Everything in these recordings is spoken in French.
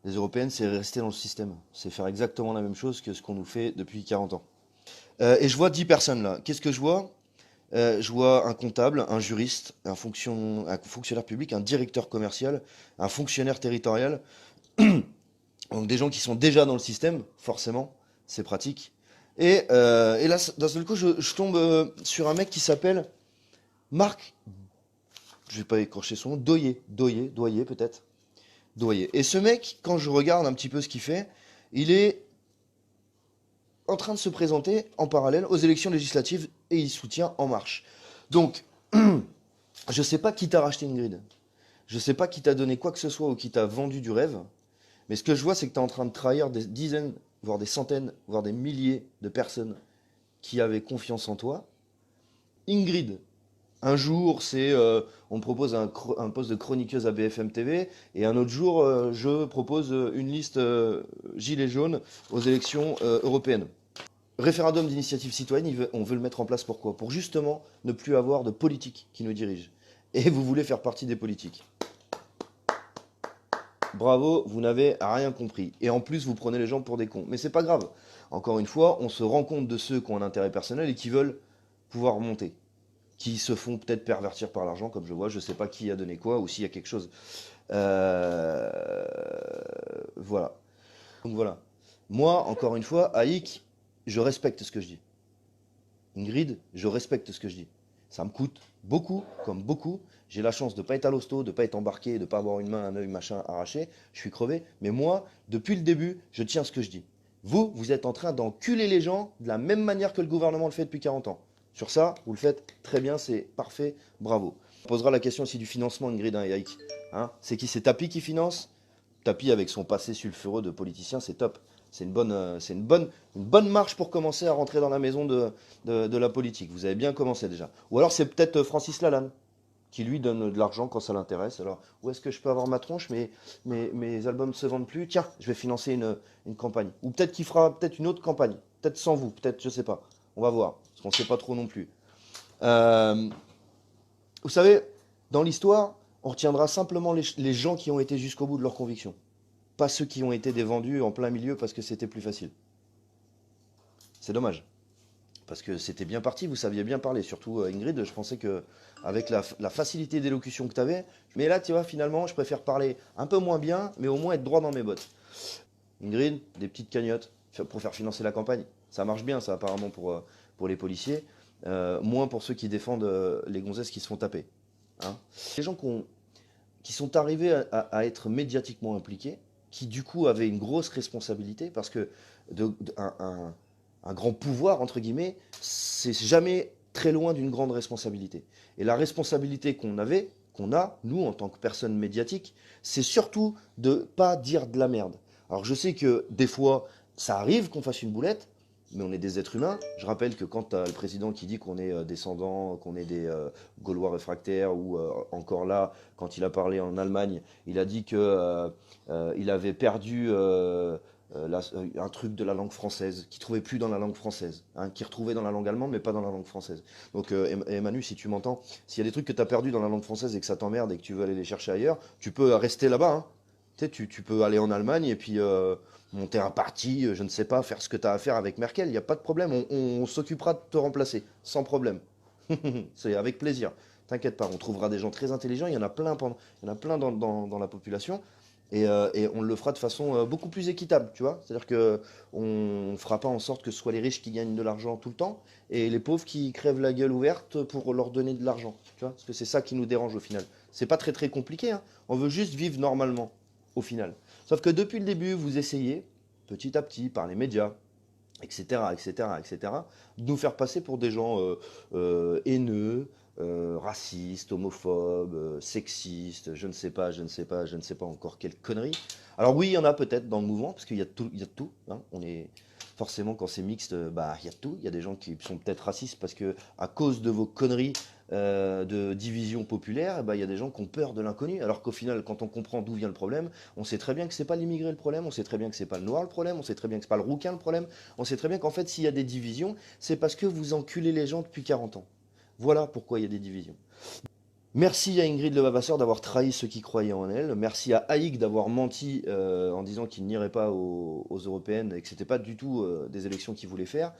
Les européennes, c'est rester dans le système. C'est faire exactement la même chose que ce qu'on nous fait depuis 40 ans. Et je vois 10 personnes là. Qu'est-ce que je vois? Je vois un comptable, un juriste, un fonctionnaire public, un directeur commercial, un fonctionnaire territorial. Donc des gens qui sont déjà dans le système, forcément, c'est pratique. Et là, d'un seul coup, je tombe sur un mec qui s'appelle Marc, je vais pas écorcher son nom, Doyer peut-être. Doyer. Et ce mec, quand je regarde un petit peu ce qu'il fait, il est en train de se présenter en parallèle aux élections législatives et il soutient En Marche. Donc, je sais pas qui t'a racheté une grille. Je sais pas qui t'a donné quoi que ce soit ou qui t'a vendu du rêve. Mais ce que je vois, c'est que tu es en train de trahir des dizaines, voire des centaines, voire des milliers de personnes qui avaient confiance en toi. Ingrid, un jour, on me propose un poste de chroniqueuse à BFM TV, et un autre jour, je propose une liste gilet jaune aux élections européennes. Référendum d'initiative citoyenne, on veut le mettre en place pourquoi? Pour justement ne plus avoir de politique qui nous dirige. Et vous voulez faire partie des politiques. Bravo, vous n'avez rien compris. Et en plus, vous prenez les gens pour des cons. Mais c'est pas grave. Encore une fois, on se rend compte de ceux qui ont un intérêt personnel et qui veulent pouvoir monter. Qui se font peut-être pervertir par l'argent, comme je vois. Je sais pas qui a donné quoi ou s'il y a quelque chose. Euh, Voilà. Donc voilà. Moi, encore une fois, Aïk, je respecte ce que je dis. Ingrid, je respecte ce que je dis. Ça me coûte beaucoup, comme beaucoup. J'ai la chance de ne pas être à l'hosto, de ne pas être embarqué, de ne pas avoir une main, un œil, machin arraché. Je suis crevé. Mais moi, depuis le début, je tiens ce que je dis. Vous, vous êtes en train d'enculer les gens de la même manière que le gouvernement le fait depuis 40 ans. Sur ça, vous le faites très bien, c'est parfait, bravo. On posera la question aussi du financement, Ingrid et Yaïk. Hein, c'est qui? C'est Tapi qui finance? Tapi, avec son passé sulfureux de politicien, c'est top. C'est une bonne marche pour commencer à rentrer dans la maison de la politique. Vous avez bien commencé déjà. Ou alors c'est peut-être Francis Lalanne qui lui donne de l'argent quand ça l'intéresse. Alors, où est-ce que je peux avoir ma tronche? Mes albums ne se vendent plus. Tiens, je vais financer une campagne. Ou peut-être qu'il fera peut-être une autre campagne. Peut-être sans vous, peut-être, je sais pas. On va voir. Parce qu'on ne sait pas trop non plus. Euh, Vous savez, dans l'histoire, on retiendra simplement les gens qui ont été jusqu'au bout de leurs convictions. Pas ceux qui ont été des vendus en plein milieu parce que c'était plus facile. C'est dommage. Parce que c'était bien parti, vous saviez bien parler. Surtout Ingrid, je pensais que avec la facilité d'élocution que tu avais, mais là, tu vois, finalement, je préfère parler un peu moins bien, mais au moins être droit dans mes bottes. Ingrid, des petites cagnottes pour faire financer la campagne. Ça marche bien, ça, apparemment, pour les policiers. Moins pour ceux qui défendent les gonzesses qui se font taper. Hein. Les gens qui sont arrivés à être médiatiquement impliqués, qui du coup avaient une grosse responsabilité, parce que un grand pouvoir, entre guillemets, c'est jamais très loin d'une grande responsabilité. Et la responsabilité qu'on a, nous, en tant que personnes médiatiques, c'est surtout de ne pas dire de la merde. Alors je sais que des fois, ça arrive qu'on fasse une boulette, mais on est des êtres humains. Je rappelle que quand tu as le président qui dit qu'on est descendant, qu'on est des Gaulois réfractaires, ou encore là, quand il a parlé en Allemagne, il a dit que il avait perdu un truc de la langue française, qu'il trouvait plus dans la langue française, hein, qu'il retrouvait dans la langue allemande, mais pas dans la langue française. Donc, Emmanuel, si tu m'entends, s'il y a des trucs que tu as perdus dans la langue française et que ça t'emmerde et que tu veux aller les chercher ailleurs, tu peux rester là-bas. Hein. Tu sais, tu peux aller en Allemagne et puis monter un parti, je ne sais pas, faire ce que tu as à faire avec Merkel, il n'y a pas de problème, on s'occupera de te remplacer, sans problème. C'est avec plaisir. T'inquiète pas, on trouvera des gens très intelligents, il y en a plein dans la population, et on le fera de façon beaucoup plus équitable, tu vois. C'est-à-dire que on ne fera pas en sorte que ce soit les riches qui gagnent de l'argent tout le temps, et les pauvres qui crèvent la gueule ouverte pour leur donner de l'argent, tu vois. Parce que c'est ça qui nous dérange au final. C'est pas très très compliqué, hein. On veut juste vivre normalement, au final. Sauf que depuis le début, vous essayez, petit à petit, par les médias, etc., etc., etc., de nous faire passer pour des gens haineux, racistes, homophobes, sexistes, je ne sais pas, je ne sais pas, je ne sais pas encore quelle connerie. Alors oui, il y en a peut-être dans le mouvement, parce qu'il y a tout, il y a de tout. Hein. On est forcément quand c'est mixte, bah il y a de tout. Il y a des gens qui sont peut-être racistes parce que à cause de vos conneries de division populaire, bah, il y a des gens qui ont peur de l'inconnu. Alors qu'au final, quand on comprend d'où vient le problème, on sait très bien que c'est pas l'immigré le problème, on sait très bien que c'est pas le noir le problème, on sait très bien que c'est pas le rouquin le problème, on sait très bien qu'en fait, s'il y a des divisions, c'est parce que vous enculez les gens depuis 40 ans. Voilà pourquoi il y a des divisions. Merci à Ingrid Levavasseur d'avoir trahi ceux qui croyaient en elle. Merci à Haïk d'avoir menti en disant qu'il n'irait pas aux européennes et que c'était pas du tout des élections qu'il voulait faire.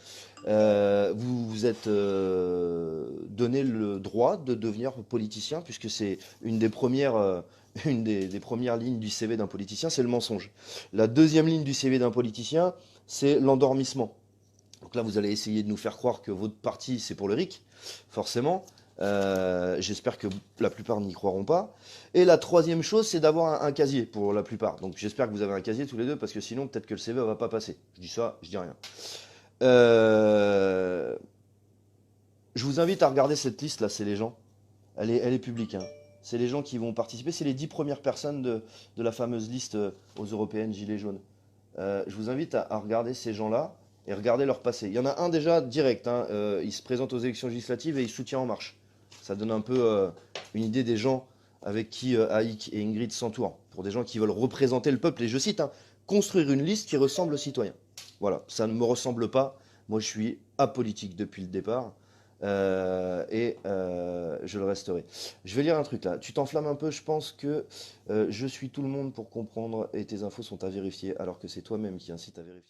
Vous vous êtes donné le droit de devenir politicien puisque c'est une des premières, des premières lignes du CV d'un politicien, c'est le mensonge. La deuxième ligne du CV d'un politicien, c'est l'endormissement. Donc là, vous allez essayer de nous faire croire que votre parti, c'est pour le RIC, forcément. J'espère que la plupart n'y croiront pas. Et la troisième chose, c'est d'avoir un casier pour la plupart. Donc j'espère que vous avez un casier tous les deux, parce que sinon, peut-être que le CV va pas passer. Je dis ça, je dis rien. Euh, je vous invite à regarder cette liste là, c'est les gens. Elle est publique, hein. C'est les gens qui vont participer. C'est les 10 premières personnes de la fameuse liste aux européennes Gilets jaunes. Je vous invite à regarder ces gens-là et regarder leur passé. Il y en a un déjà direct, hein, il se présente aux élections législatives et il soutient En Marche. Ça donne un peu une idée des gens avec qui Haïk et Ingrid s'entourent. Pour des gens qui veulent représenter le peuple. Et je cite, hein, construire une liste qui ressemble aux citoyens. Voilà, ça ne me ressemble pas. Moi, je suis apolitique depuis le départ. Je le resterai. Je vais lire un truc là. Tu t'enflammes un peu, je pense que je suis tout le monde pour comprendre et tes infos sont à vérifier, alors que c'est toi-même qui incite à vérifier.